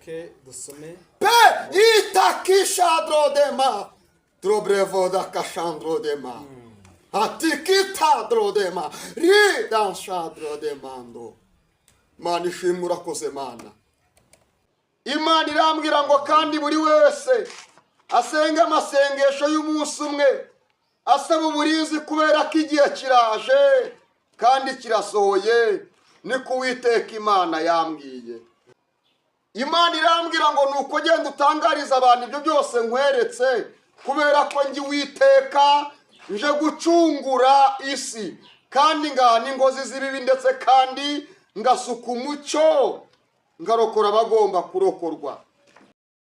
mureke dusome pe itakisha drodema drobrevo da kashandro dema atikita drodema ridansha drodemando. Mana ishimwe urakoze Mana. Imana irambwira ngo kandi buri wese asenga amasengesho y'umunsi umwe asaba uburinzi kubera ko igihe kiraje kandi kirasohoye, ni kuwiteka Imana yambwiye. Imana irambwira ngo nuko genda utangariza abantu ibyo byose nkweretse, kubera ko njye Uwiteka nje gucungura isi kandi ngahana ingozi z'ibibi, ndetse kandi ngasuka umucyo ngarokora abagomba kurokorwa.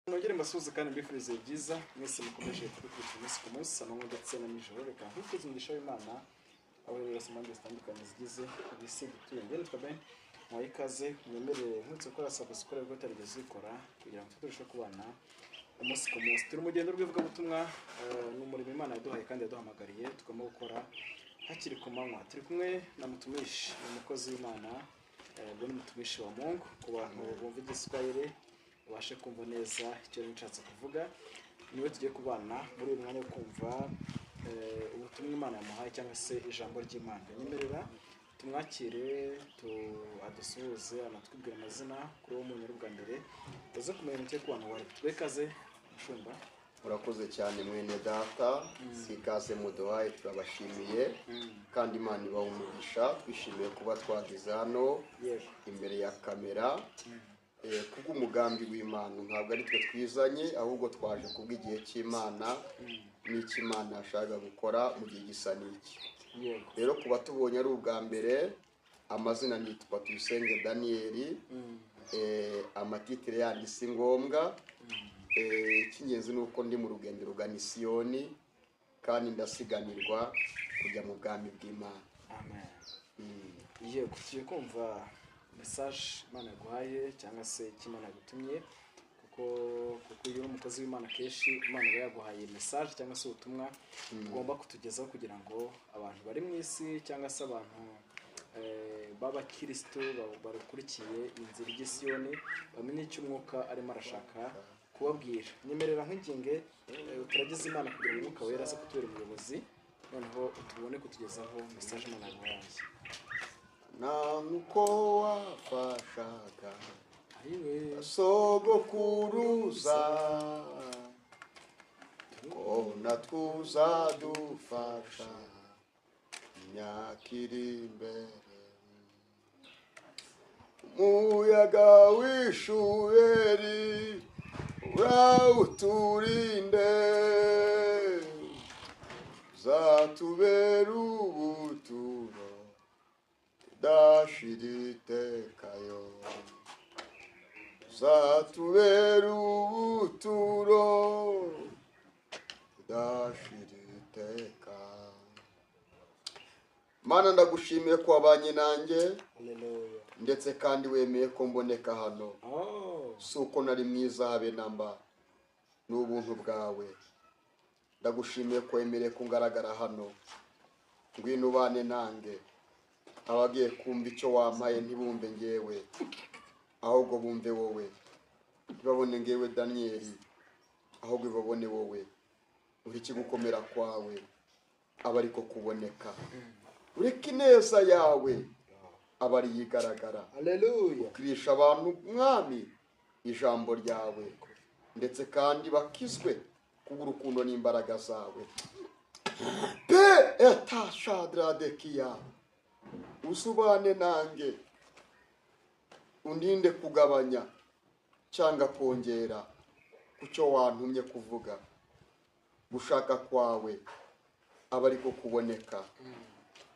nongere mbasuhuze kandi mbifurize byiza mwese mukomeje kudukurikira umunsi ku munsi amanywa ndetse na nijoro. Reka nk'ukwezi umugisha w'Imana aho rero impande zitandukanye zigize ibisi dutuye ngende twabe mwaye ikaze mwemerere nk'utse gukora subscribe ko tarigeze zikora kugira ngo turusheho kubana umunsi ku munsi. Turi mu rugendo rw'ivugabutumwa n'umurimo Imana yaduhaye kandi yaduhamagariye tugomba gukora hakiri ku manywa. Turi kumwe na Mutumishi, umukozi w'Imana buri Mutumishi wa Mungu. Ku bantu bumva igiswahili ubashe kumva neza icyo nshatse kuvuga, niwe tugiye kubana muri uyu mwanya wo kumva ubutumwa Imana yamuhaye cyangwa se ijambo ry'Imana. Nyemerera tumwakire adusuhuze anatwibwira amazina kuri uwo muntu bwa mbere uze kumenya icyo kubana wari twekaze mushumba. Urakoze cyane mwene data, sikaze muduhaye turabashimiye kandi Imana ibaha umugisha. Twishimiye kuba twagize hano imbere ya kamera kubw'umugambi w'Imana. Ntabwo ari twe twizanye, ahubwo twaje kubw'igihe cy'Imana n'icyo Imana yashaka gukora mu gihe gisa n'iki. Rero kuba tubonye ari ubwa mbere, amazina nitwa Tuyisenge Daniel, amatitire yandi si ngombwa. Icy'ingenzi ni uko ndi mu rugendo rwa misiyoni kandi ndasiganirwa kujya mu bwami bw'Imana. Amen. Yego, tugiye kumva message Imana yaguhaye cyangwa se icyo Imana yagutumye, kuko iyo uri umukozi w'Imana kenshi Imana iba yaguhaye message cyangwa se ubutumwa ugomba kutugezaho kugira ngo abantu bari mu isi cyangwa se abantu b'abakristo barukurikiye inzira y'Isiyoni bamenye icyo umwuka arimo arashaka kubabwira. Nyemerera nk'inginge turagize Imana kugira ngo umwuka wera aze kutubera umuyobozi, noneho tubone kutugezaho message Imana yaguhaye. Nuko wafashaga sogokuruza ko natwe dufasha imyaka iri imbere. Umuyaga w'ishuheri urawuturinde, uzatubera ubuturo tudashira itekayo. Uzatubera ubuturo tudashira iteka. Mana ndagushimiye ko wabanye nanjye, ndetse kandi wemeye ko mboneka hano. Si uko nari mwiza habe namba, ni ubuntu bwawe. Ndagushimiye ko wemereye ko ngaragara hano. Ngwino ubane nange, abagiye kumva icyo wampaye ntibumve ngewe, ahubwo bumve wowe. Ntibabone ngewe Daniel, ahubwo babone wowe. Uri ikigukomera kwawe aba ariko kuboneka. Ureka ineza yawe aba ari yigaragara. Haleluya. Ukirisha abantu mwami ijambo ryawe, ndetse kandi bakizwe kubw'urukundo n'imbaraga zawe. Pe etashadраdekia, usubane nange, undinde kugabanya cyangwa kongera kucyo wantumye kuvuga. Gushaka kwawe aba ariko kuboneka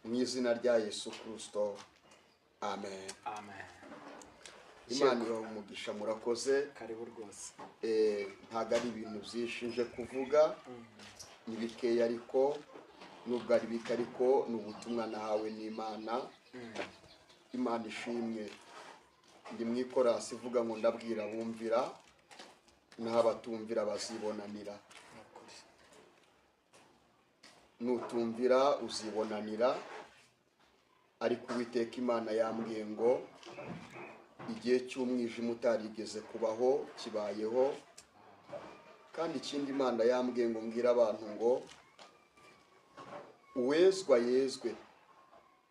mu izina rya Yesu Kristo. Amen. Amen. Imana ibaha umugisha. Murakoze. Karibu rwose. Ntago ari ibintu byinshi nje kuvuga, ni bikeya ariko nubwo ari bike ariko ni ubutumwa nahawe n'Imana. Imana ishimwe. Ndi mu ikorasi ivuga ngo ndabwira bumvira, naho abatumvira bazibonanira. Nutumvira uzibonanira, ariko Uwiteka Imana yambwiye ngo igihe cy'umwijima utarigeze kubaho kibayeho. Kandi ikindi Imana yambwiye ngo mbwire abantu ngo uwezwa yezwe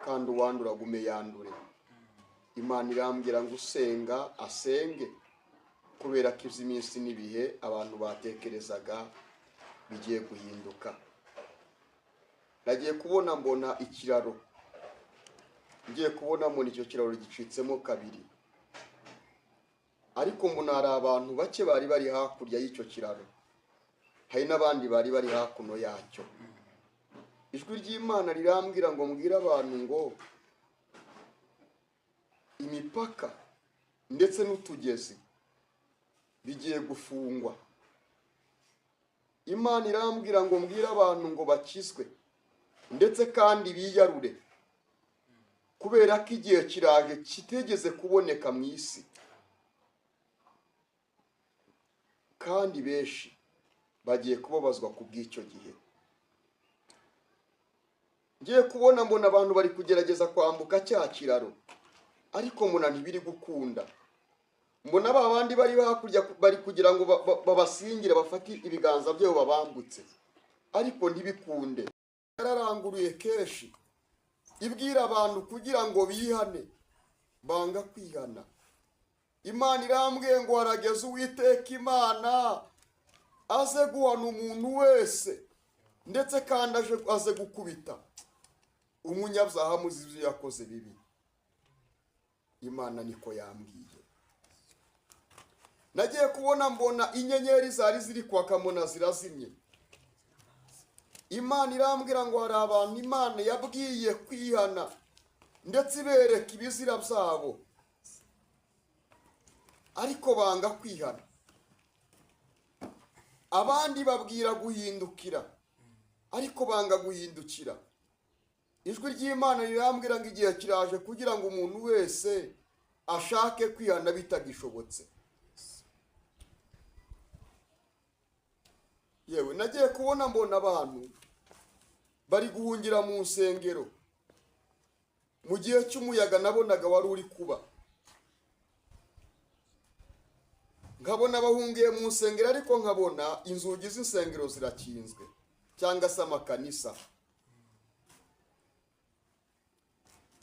kandi uwandura agume yandure. Imana irambwira ngo usenga asenge, kubera ko iby'iminsi n'ibihe abantu batekerezaga bigiye guhinduka. Nagiye kubona mbona ikiraro, ngiye kubona mbona icyo kiraro gicitsemo kabiri, ariko mbona hari abantu bake bari bari hakurya y'icyo kiraro, hari n'abandi bari bari hakuno yacyo. Ijwi ry'Imana rirambwira ngo mbwire abantu ngo imipaka ndetse n'utugezi bigiye gufungwa. Imana irambwira ngo mbwire abantu ngo bakizwe ndetse kandi biyarure, kubera ko igihe kiraje kitegeze kuboneka mu isi. Kandi benshi bagiye kubabazwa ku bw'icyo gihe. Ngiye kubona mbona abantu bari kugerageza kwambuka cya kiraro, ariko mbona ntibiri gukunda. Mbona ba bandi bari hakurya bari kugira ngo babasingire bafate ibiganza byabo babambutse, ariko ntibikunde. Yararanguruye kenshi ibwira abantu kugira ngo bihane, banga kwihana. Imana irambwiye ngo harageze Uwiteka Imana aze guhana umuntu wese, ndetse kandi aze gukubita umunyabyaha muzi ibyo yakoze bibi. Imana niko yambwiye. Nagiye kubona mbona inyenyeri zari ziri kwaka mbona zirazimye. Imana irambwira ngo hari abantu Imana yabwiye kwihana ndetse ibereka ibizira byabo, ariko banga kwihana. Abandi babwira guhindukira, ariko banga guhindukira. Ijwi ry'Imana rirambwira ngo igihe kiraje kugira ngo umuntu wese ashake kwihana bitagishobotse. Yewe nagiye kubona mbona abantu bari guhungira mu nsengero. Mu gihe cy'umuyaga nabonaga wari uri kuba, nkabona bahungiye mu nsengero, ariko nkabona inzugi z'insengero zirakinzwe cyangwa se amakanisa.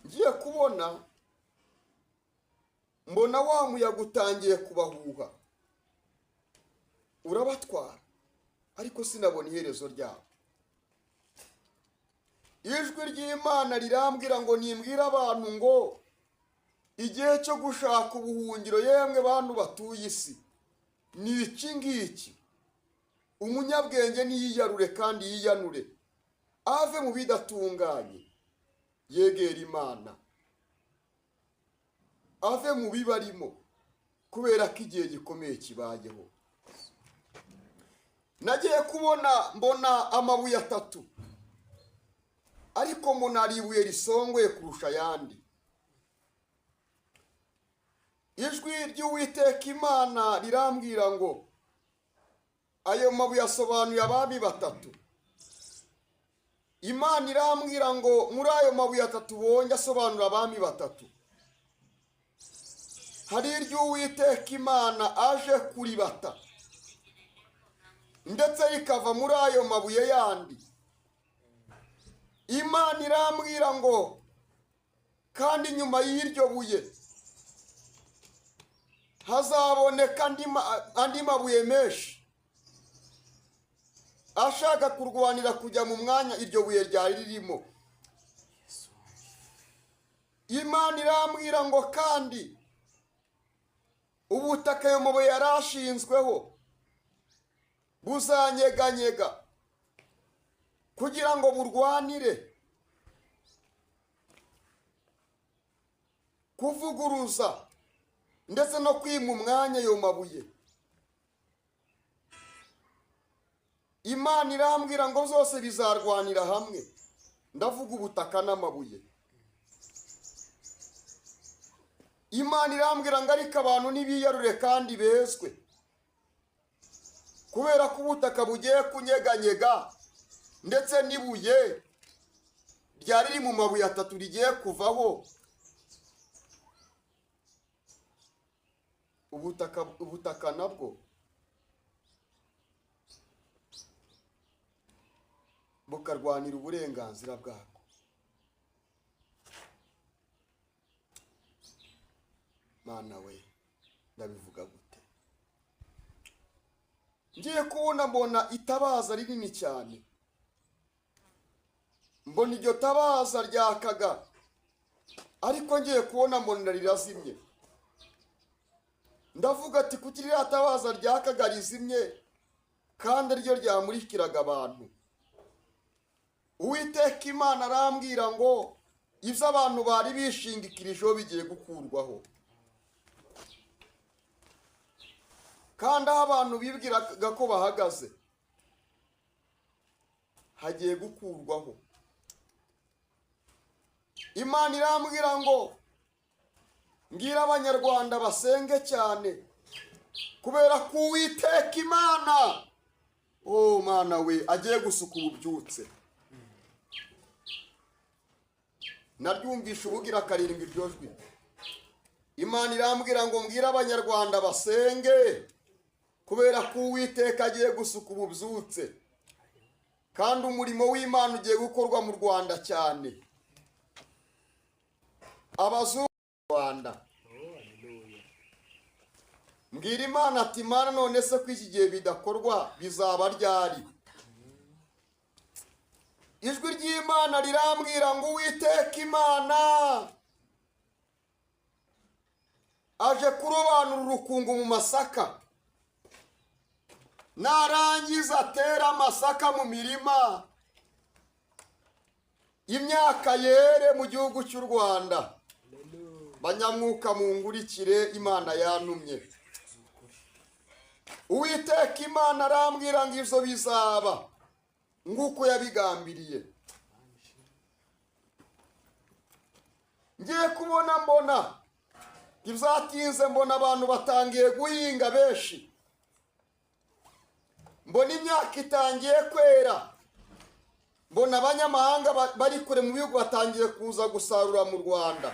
Ngiye kubona mbona wa muyaga utangiye kubahuha urabatwara, ariko sinabona iherezo ryabo. Ijwi ry'Imana rirambwira ngo nimbwire abantu ngo igihe cyo gushaka ubuhungiro, yemwe bantu batuye isi, ni iki ngiki. Umunyabwenge niyiyarure kandi yiyanure, ave mu bidatunganye, yegera Imana, ave mu bibarimo, kubera ko igihe gikomeye kibayeho. Nagiye kubona mbona amabuye atatu, ariko mbona ari ibuye risongoye kurusha ayandi. Ijwi ry'Uwiteka Imana rirambwira ngo ayo mabuye asobanuye abami batatu. Imana irambwira ngo muri ayo mabuye atatu bonye asobanura abami batatu, hari iry'Uwiteka Imana aje kuribata, ndetse rikava muri ayo mabuye yandi. Imana irambwira ngo kandi nyuma y'iryo buye hazaboneka andi mabuye menshi ashaka kurwanira kujya mu mwanya iryo buye ryari ririmo. Imana irambwira ngo kandi ubutaka ayo mabuye yarashinzweho buzanyeganyega kugira ngo burwanire kuvuguruza ndetse no kwima umwanya ayo mabuye. Imana irambwira ngo zose bizarwanira hamwe, ndavuga ubutaka n'amabuye. Imana irambwira ngo ariko abantu nibiyarure kandi bezwe, kubera ko ubutaka bugiye kunyeganyega, ndetse n'ibuye ryari riri mu mabuye atatu rigiye kuvaho. ubutaka nabwo bukarwanira uburenganzira bwako. Mana we, ndabivuga gute? Ngiye kubona mbona itabaza rinini cyane, mbona iryo tabaza ryakaga, ariko ngiye kubona mbona rirazimye. Ndavuga ati kuki ririya tabaza ryakaga rizimye kandi ryo ryamurikiraga abantu? Uwiteka Imana arambwira ngo ibyo abantu bari bishingikirijeho bigiye gukurwaho, kandi aho abantu bibwiraga ko bahagaze hagiye gukurwaho. Imana irambwira ngo mbwira abanyarwanda basenge cyane, kubera ko Uwiteka Imana, oh Mana we, agiye gusuka ububyutse. Naryumvisha ubugira karindwi iryo jwi. Imana irambwira ngo mbwira abanyarwanda basenge, kubera ko Uwiteka agiye gusuka ububyutse, kandi umurimo w'Imana ugiye gukorwa mu Rwanda cyane. Abazungu Rwanda, mbwira Imana ati Mana, none se ko iki gihe bidakorwa bizaba ryari? Ijwi ry'Imana rirambwira ngo Uwiteka Imana aje kurobanura urukungu mu masaka, narangiza atera amasaka mu mirima, imyaka yere mu gihugu cy'u Rwanda. Banyamwuka mungurikire, Imana yantumye. Uwiteka Imana arambwira ngo ivyo bizaba nguko yabigambiriye. Ngiye kubona mbona ibyatinze, mbona abantu batangiye guhinga benshi, mbona imyaka itangiye kwera, mbona abanyamahanga bari kure mu bihugu batangiye kuza gusarura mu Rwanda,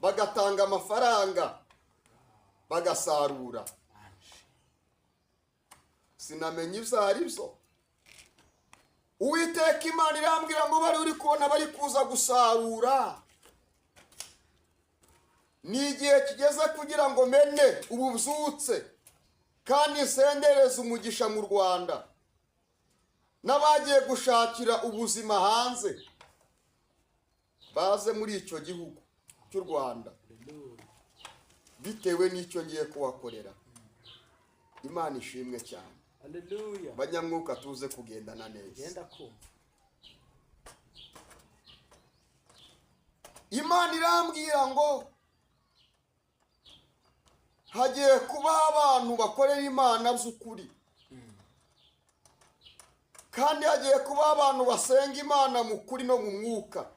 bagatanga amafaranga bagasarura. Sinamenye ibyo ari byo. Uwiteka Imana irambwira ngo bari uri kubona bari kuza gusarura, ni igihe kigeze kugira ngo mene ububyutse kandi nsendereze umugisha mu Rwanda, n'abagiye gushakira ubuzima hanze baze muri icyo gihugu cy'u Rwanda, bitewe n'icyo ngiye kubakorera. Imana ishimwe cyane. Hallelujah. Banyamwuka tuze kugendana neza. Imana irambwira ngo hagiye kuba abantu bakorera Imana by'ukuri, kandi hagiye kuba abantu basenga Imana mu kuri no mu mwuka,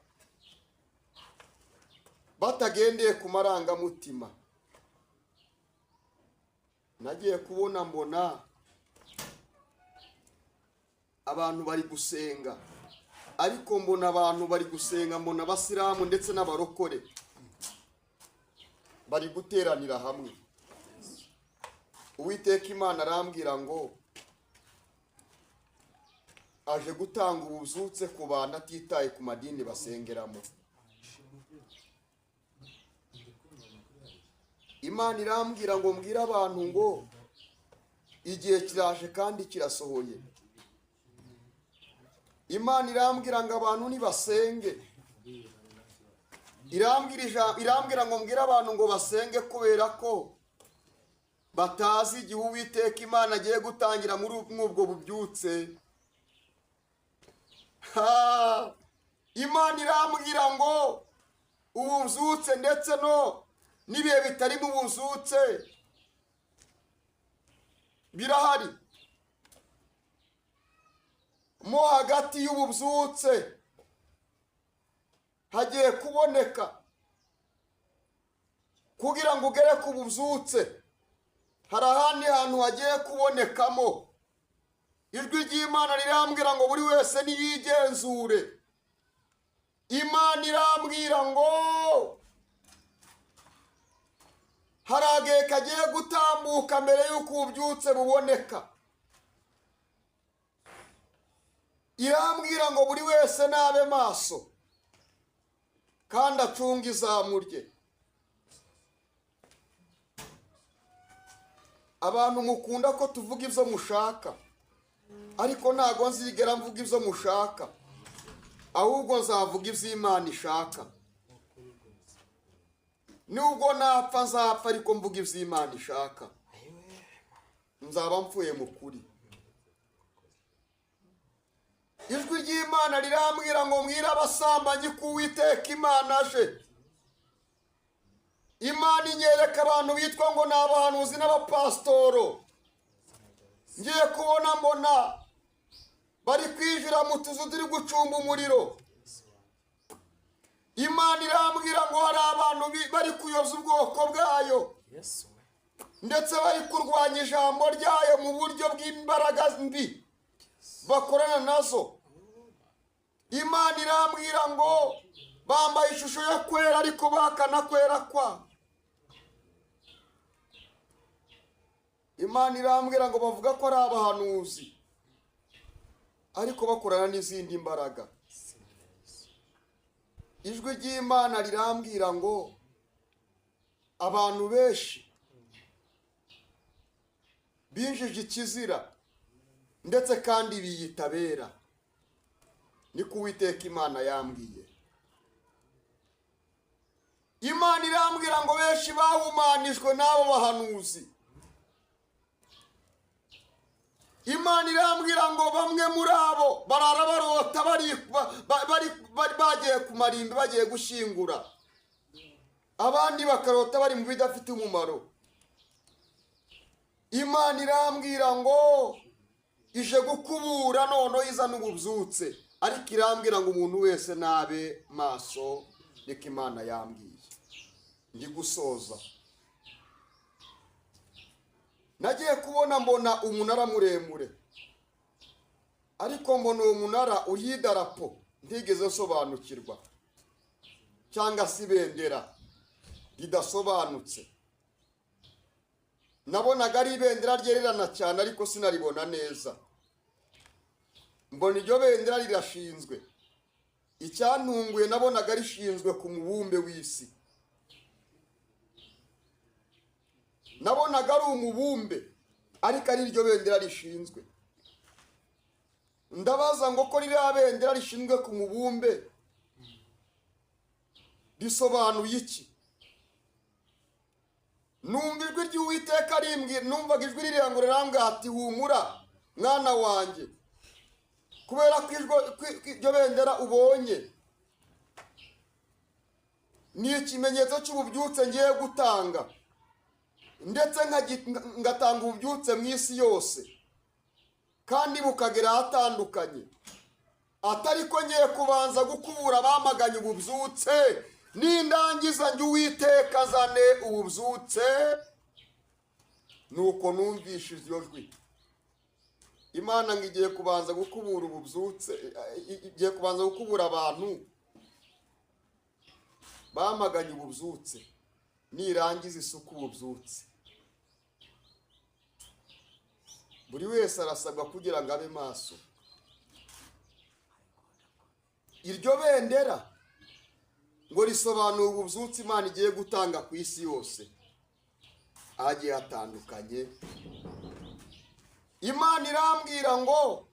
batagendeye ku marangamutima. Nagiye kubona mbona abantu bari gusenga, ariko mbona abantu bari gusenga, mbona abasilamu ndetse n'abarokore bari guteranira hamwe. Uwiteka Imana arambwira ngo aje gutanga ububyutse ku bantu atitaye ku madini basengeramo. Imana irambwira ngo mbwira abantu ngo igihe kiraje kandi kirasohoye. Imana irambwira ngo abantu nibasenge. Irambwira ngo mbwira abantu ngo basenge, kubera ko batazi igihe Uwiteka Imana agiye gutangira muri ubwo bubyutse. Imana irambwira ngo ububyutse ndetse no n'ibihe bitari mu bubyutse birahari. Mo hagati y'ububyutse hagiye kuboneka, kugira ngo ugere ku bubyutse hari ahandi hantu hagiye kubonekamo. Ijwi ry'Imana rirambwira ngo buri wese niyigenzure. Imana irambwira ngo hari agahe kagiye gutambuka mbere y'uko ububyutse buboneka. Irambwira ngo buri wese nabe maso kandi acunge izamu rye. Abantu mukunda ko tuvuga ibyo mushaka, ariko ntago nzigera mvuga ibyo mushaka, ahubwo nzavuga iby'Imana ishaka. Nubwo napfa nzapfa, ariko mvuga iby'Imana ishaka. Nzaba mpfuye mu kuri. Ijwi ry'Imana rirambwira ngo mwira abasambanyi ko Uwiteka Imana aje. Imana inyereka abantu bitwa ngo ni abahanuzi n'abapasitoro. Ngiye kubona mbona bari kwinjira mu tuzu turi gucumba umuriro. Imana irambwira ngo hari abantu bari kuyoza ubwoko bwayo, ndetse bari kurwanya ijambo ryayo mu buryo bw'imbaraga mbi bakorana nazo. Imana irambwira ngo bambaye ishusho yo kwera ariko bahakana kwera kwa. Imana irambwira ngo bavuga ko ari abahanuzi ariko bakorana n'izindi mbaraga. Ijwi ry'Imana rirambwira ngo abantu benshi binjije ikizira ndetse kandi biyita bera. Niko Uwiteka Imana yambwiye. Imana irambwira ngo benshi bahumanijwe n'abo bahanuzi. Imana irambwira ngo bamwe muri abo barara barota bagiye ku marimbi bagiye gushyingura, abandi bakarota bari mu bidafite umumaro. Imana irambwira ngo ije gukubura noneho izana ububyutse, ariko irambwira ngo umuntu wese nabe maso. Niko Imana yambwiye. Ndi gusoza, nagiye kubona mbona umunara muremure, ariko mbona uwo munara uriho idarapo ntigeze nsobanukirwa, cyangwa se ibendera ridasobanutse. Nabonaga ari ibendera ryererana cyane ariko sinaribona neza. Mbona iryo bendera rirashinzwe. Icyantunguye nabonaga rishinzwe ku mubumbe w'isi. Nabonaga ari umubumbe ariko ari iryo bendera rishinzwe. Ndabaza ngo ko ririya bendera rishinzwe ku mubumbe risobanuye iki? Numva ijwi ry'Uwiteka rimbwira, numvaga ijwi rirenga rirambwira ati humura mwana wanjye, kubera ko iryo bendera ubonye ni ikimenyetso cy'ububyutse ngiye gutanga, ndetse ngatanga ububyutse mu isi yose kandi bukagera ahatandukanye. Atari ko ngiye kubanza gukubura abamaganye ububyutse, nindangiza njye Uwiteka azane ububyutse. Nuko numvishije iryo jwi. Imana ngo igiye kubanza gukubura ububyutse, igiye kubanza gukubura abantu bamaganye ububyutse, nirangiza isuku ububyutse. Buri wese arasabwa kugira ngo abe maso. Iryo bendera ngo risobanura ububyutse Imana igiye gutanga ku isi yose ahagiye hatandukanye. Imana irambwira ngo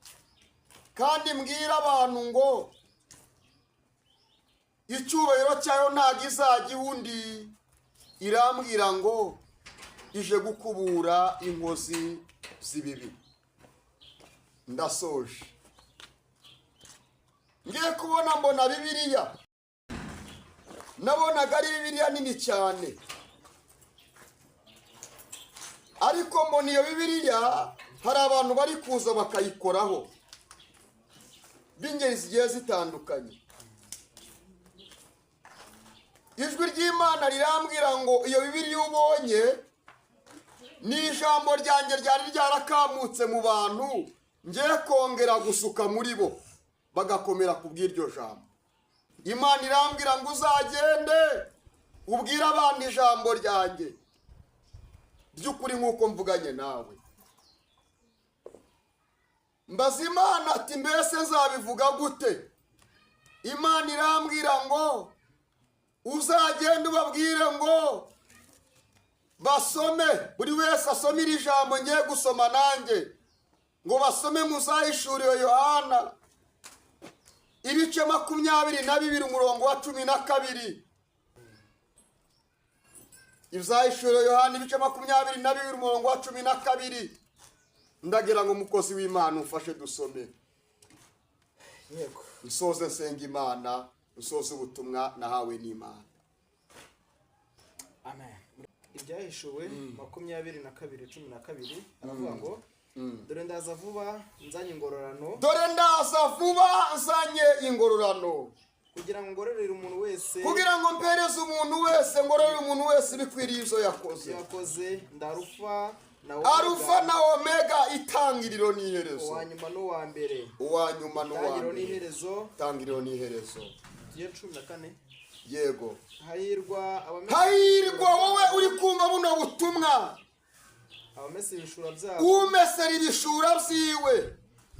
kandi mbwira abantu ngo icyubahiro cyayo ntabwo izagiha undi. Irambwira ngo ije gukubura inkozi z'ibibi. Ndasoje. Ngiye kubona mbona Bibiliya. Nabonaga ari Bibiliya nini cyane, ariko mbona iyo Bibiliya hari abantu bari kuza bakayikoraho b'ingeri zigiye zitandukanye. Ijwi ry'Imana rirambwira ngo iyo Bibiliya ubonye ni ijambo ryanjye ryari ryarakamutse mu bantu, ngiye kongera gusuka muri bo bagakomera ku bw'iryo jambo. Imana irambwira ngo uzagende ubwire abantu ijambo ryanjye, by'ukuri nk'uko mvuganye nawe. Mbaza Imana ati mbese nzabivuga gute? Imana irambwira ngo uzagenda ubabwire ngo basome, buri wese asome iri jambo ngiye gusoma nanjye, ngo basome mu Zahishuriwe Yohana ibice 22 umurongo wa 12. Izahishuriwe Yohana ibice 22 umurongo wa 12. Ndagira ngo umukozi w'Imana ufashe dusome. Yego. Usoze nsenga Imana, usoze ubutumwa nahawe n'Imana. Amen. Ibyahishuwe 22:12 aravuga ngo dore ndaza vuba nzanye ingororano. Dore ndaza vuba nzanye ingororano. Kugira ngo ngororere umuntu wese. Kugira ngo mpereze umuntu wese, ngororere umuntu wese bikwiriye izo yakoze. Yakoze ndarufa Arufa na Omega, itangiriro n'iherezo. Uwanyuma n'uwa mbere. Uwanyuma n'uwa mbere. N'iherezo. Tangiriro n'iherezo. 14. Yego. Hahirwa wowe uri kumva buno butumwa. Abamesera ibishura byabo. Umesera ibishura byiwe.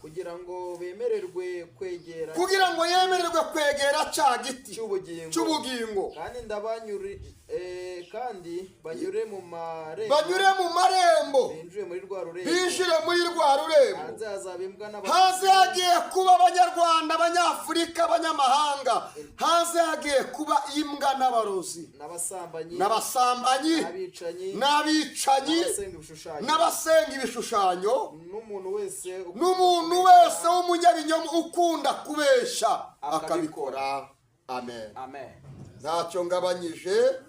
Kugira ngo bemererwe kwegera. Kugira ngo yemererwe kwegera cya giti cy'ubugingo. Kandi banyure mu marembo. Binjire muri rwa rurembo. Haze hagiye kuba Abanyarwanda, Abanyafurika, Abanyamahanga. Haze hagiye kuba imbwa n'abarozi. N'abasambanyi. N'abicanyi. N'abasenga ibishushanyo. N'umuntu wese w'umunyabinyoma ukunda kubesha akabikora. Amen. Ntacyo ngabanyije,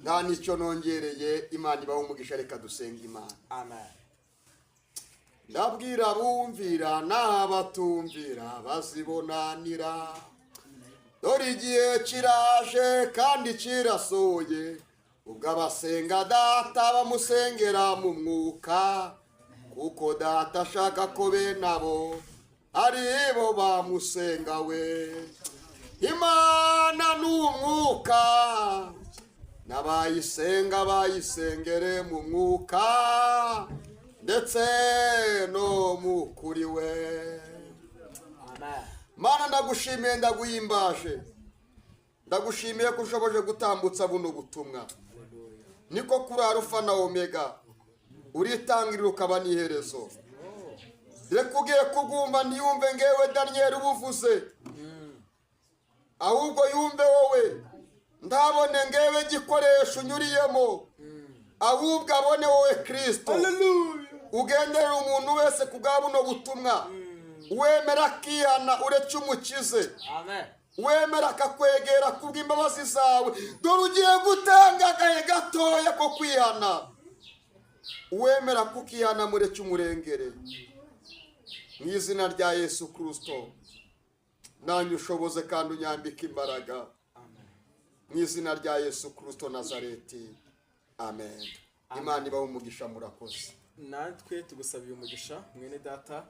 nta nicyo nongereye. Imana ibaho umugisha, reka dusenga Imana. Amen. Ndabwira bumvira n'abatumvira bazibonanira. Dore igihe kiraje kandi kirasohoye, ubwo abasenga Data bamusengera mu mwuka, kuko Data ashaka ko bene abo ari bo bamusenga we. Imana n'umwuka, n'abayisenga bayisengere mu mwuka ndetse no mu kuri we. Mana ndagushimiye, ndaguhimbaje, ndagushimiye ko ushoboje gutambutsa buno butumwa. Niko kuri Arufa na Omega, uritangirira ukaba n'iherezo. Reka ugiye kugumva ntiyumve ngewe Daniel ubuvuze, ahubwo yumve wowe. Ndabone ngewe gikoresho unyuriyemo, ahubwo abone wowe Kristo. Ugendera umuntu wese kubwa buno butumwa. Wemera akihana uretse umukize. Amen. Wemera akakwegera kubw'imbabazi zawe. Dore ugiye gutanga agahe gatoya ko kwihana. Wemera kukihana mureke umurengere. Mu izina rya Yesu Kristo, nanyu ushoboze kandi unyambike imbaraga. Mu izina rya Yesu Kristo Nazareti. Amen. Imana ibaho umugisha, murakoze. Natwe tugusabiye umugisha mwene Data.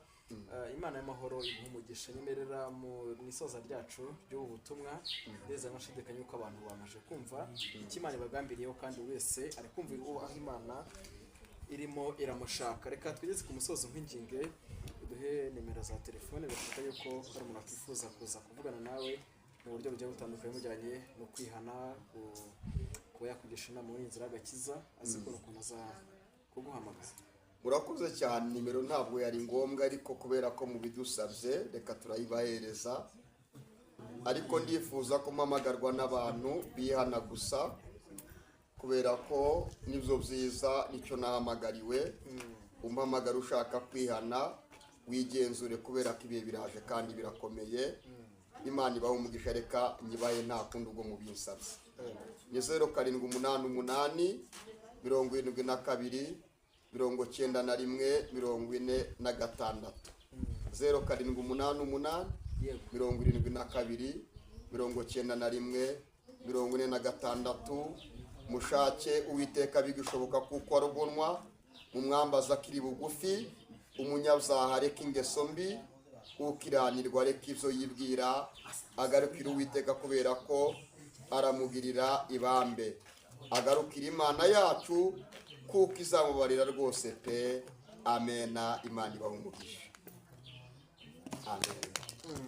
Imana y'amahoro ibuha umugisha. Nimerera mu isoza ryacu ry'ubu butumwa, ndeze amashidikanya yuko abantu bamaje kumva icyo Imana ibagambiriyeho, kandi wese ari kumva aho Imana irimo iramushaka. Reka twigeze ku musozo nk'inginge, duhe nimero za telefone bashaka yuko hari umuntu akifuza kuza kuvugana nawe mu buryo bugiye butandukanye bujyanye no kwihana, kuba yakugisha inama muri inzira y'agakiza, azikora ukuntu aza kuguhamagaza. Murakoze cyane. Nimero ntabwo yari ngombwa, ariko kubera ko mubidusabye reka turayibahereza. Ariko ndifuza ko mpamagarwa n'abantu bihana gusa, kubera ko nibyo byiza, nicyo nahamagariwe. Umpamagara ushaka kwihana, wigenzure, kubera ko ibihe biraje kandi birakomeye. Imana ibaho umugisha, reka nyibaye nta kundi ubwo mubinsabye. Ni 0788 72 91 46. 0788 72 91 46. Mushake Uwiteka bigishoboka kuko arubonwa. Mumwambaza akiri bugufi. Umunyabyaha areka ingeso mbi, ukiranirwa areka ibyo yibwira, agarukira Uwiteka kubera ko aramugirira ibambe. Agarukira Imana yacu kuko izamubarira rwose pe. Amena. Imana ibahe umugisha. Amen.